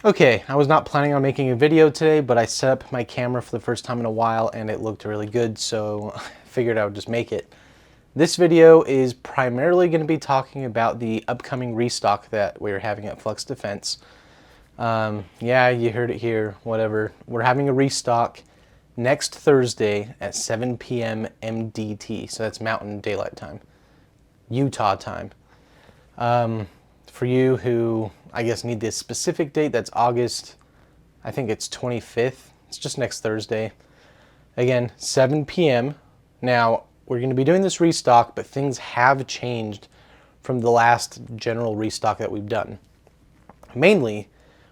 Okay, I was not planning on making a video today, but I set up my camera for the first time in a while and it looked really good, so I figured I would just make it. This video is primarily going to be talking about the upcoming restock that we're having at Flux Defense. Yeah, you heard it here, whatever. We're having a restock next Thursday at 7 p.m. MDT, so that's Mountain Daylight Time, Utah time. For you who, I guess, need this specific date, that's August, I think it's 25th. It's just next Thursday. Again, 7 p.m. Now, we're going to be doing this restock, but things have changed from the last general restock that we've done. Mainly,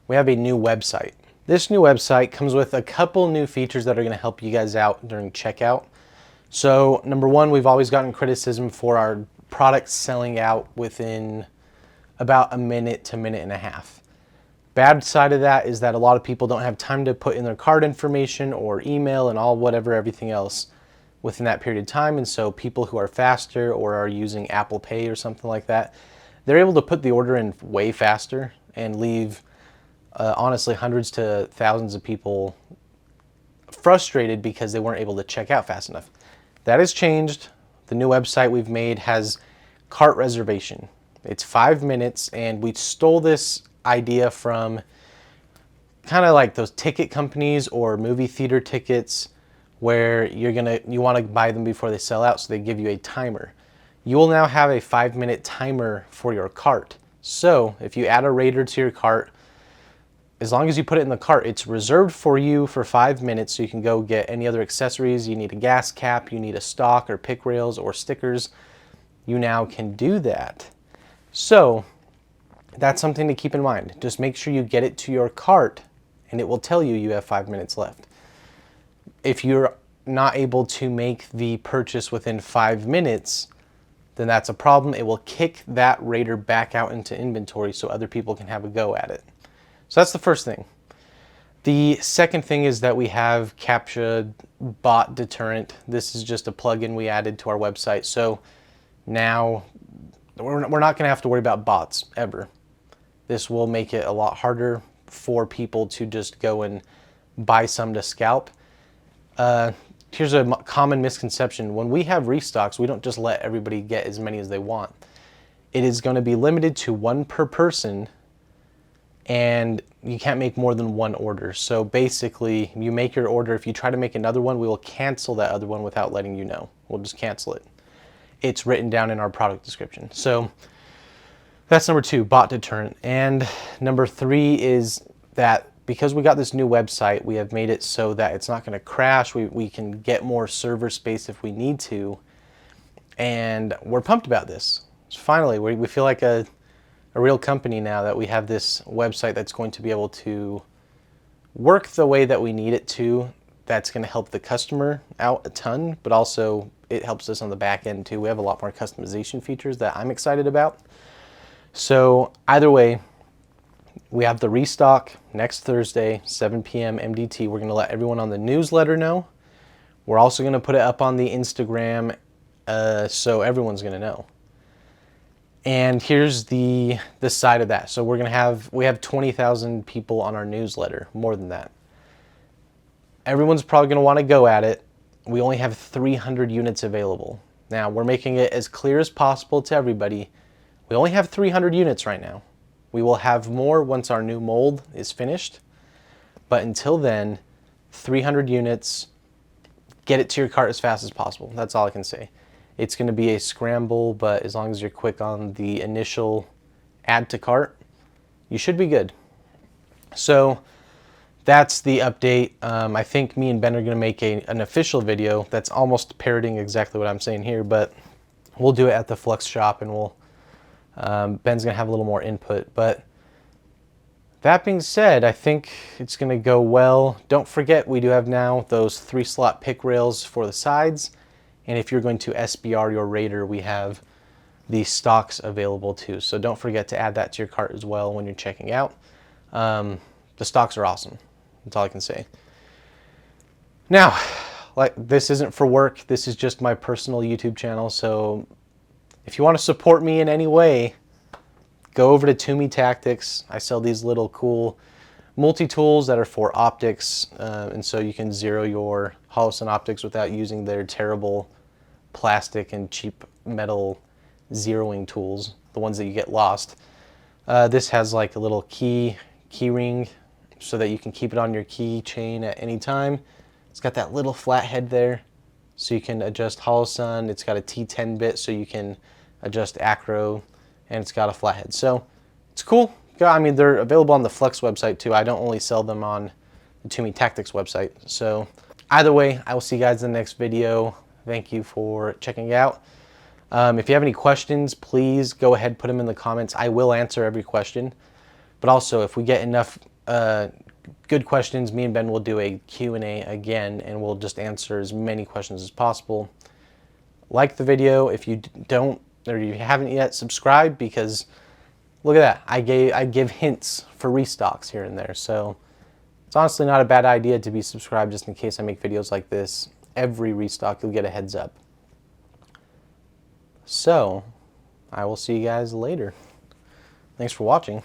we have a new website. This new website comes with a couple new features that are going to help you guys out during checkout. So, number one, we've always gotten criticism for our products selling out within about a minute to minute and a half. Bad side of that is that a lot of people don't have time to put in their card information or email and everything else within that period of time. And so people who are faster or are using Apple Pay or something like that, they're able to put the order in way faster and leave honestly hundreds to thousands of people frustrated because they weren't able to check out fast enough. That has changed. The new website we've made has cart reservation. It's 5 minutes, and we stole this idea from kind of like those ticket companies or movie theater tickets where you want to buy them before they sell out, so they give you a timer. You will now have a 5-minute timer for your cart. So if you add a Raider to your cart, as long as you put it in the cart, it's reserved for you for 5 minutes, so you can go get any other accessories. You need a gas cap, you need a stock or pick rails or stickers. You now can do that. So that's something to keep in mind. Just make sure you get it to your cart and it will tell you you have 5 minutes left. If you're not able to make the purchase within 5 minutes, then that's a problem. It will kick that Raider back out into inventory so other people can have a go at it. So that's the first thing. The second thing is that we have CAPTCHA bot deterrent. This is just a plugin we added to our website. So now we're not going to have to worry about bots ever. This will make it a lot harder for people to just go and buy some to scalp. Here's a common misconception. When we have restocks, we don't just let everybody get as many as they want. It is going to be limited to one per person, and you can't make more than one order. So basically, you make your order. If you try to make another one, we will cancel that other one without letting you know. We'll just cancel it. It's written down in our product description. So that's number 2, bot deterrent. And number 3 is that because we got this new website, we have made it so that it's not going to crash. We can get more server space if we need to. And we're pumped about this. So finally, we feel like a real company now that we have this website that's going to be able to work the way that we need it to. That's going to help the customer out a ton, but also it helps us on the back end too. We have a lot more customization features that I'm excited about. So either way, we have the restock next Thursday, 7 p.m. MDT. We're going to let everyone on the newsletter know. We're also going to put it up on the Instagram so everyone's going to know. And here's the side of that. So we have 20,000 people on our newsletter, more than that. Everyone's probably going to want to go at it. We only have 300 units available. Now, we're making it as clear as possible to everybody. We only have 300 units right now. We will have more once our new mold is finished. But until then, 300 units, get it to your cart as fast as possible. That's all I can say. It's going to be a scramble, but as long as you're quick on the initial add to cart, you should be good. So that's the update. I think me and Ben are going to make an official video that's almost parroting exactly what I'm saying here, but we'll do it at the Flux shop, and Ben's going to have a little more input. But that being said, I think it's going to go well. Don't forget, we do have now those 3-slot pick rails for the sides. And if you're going to SBR your Raider, we have the stocks available too. So don't forget to add that to your cart as well when you're checking out. The stocks are awesome. That's all I can say. Now, this isn't for work. This is just my personal YouTube channel. So if you want to support me in any way, go over to Toomey Tactics. I sell these little cool multi-tools that are for optics, and so you can zero your Holosun optics without using their terrible plastic and cheap metal zeroing tools, the ones that you get lost. This has like a little key ring so that you can keep it on your keychain at any time. It's got that little flat head there so you can adjust Holosun. It's got a T10 bit so you can adjust acro, and it's got a flat head. So it's cool. I mean, they're available on the Flux website too. I don't only sell them on the Toomey Tactics website. So either way, I will see you guys in the next video. Thank you for checking it out. If you have any questions, please go ahead, put them in the comments. I will answer every question. But also, if we get enough good questions, me and Ben will do a Q&A again, and we'll just answer as many questions as possible. Like the video. If you don't, or you haven't yet, subscribe, because look at that. I give hints for restocks here and there. So it's honestly not a bad idea to be subscribed, just in case I make videos like this. Every restock, you'll get a heads up. So I will see you guys later. Thanks for watching.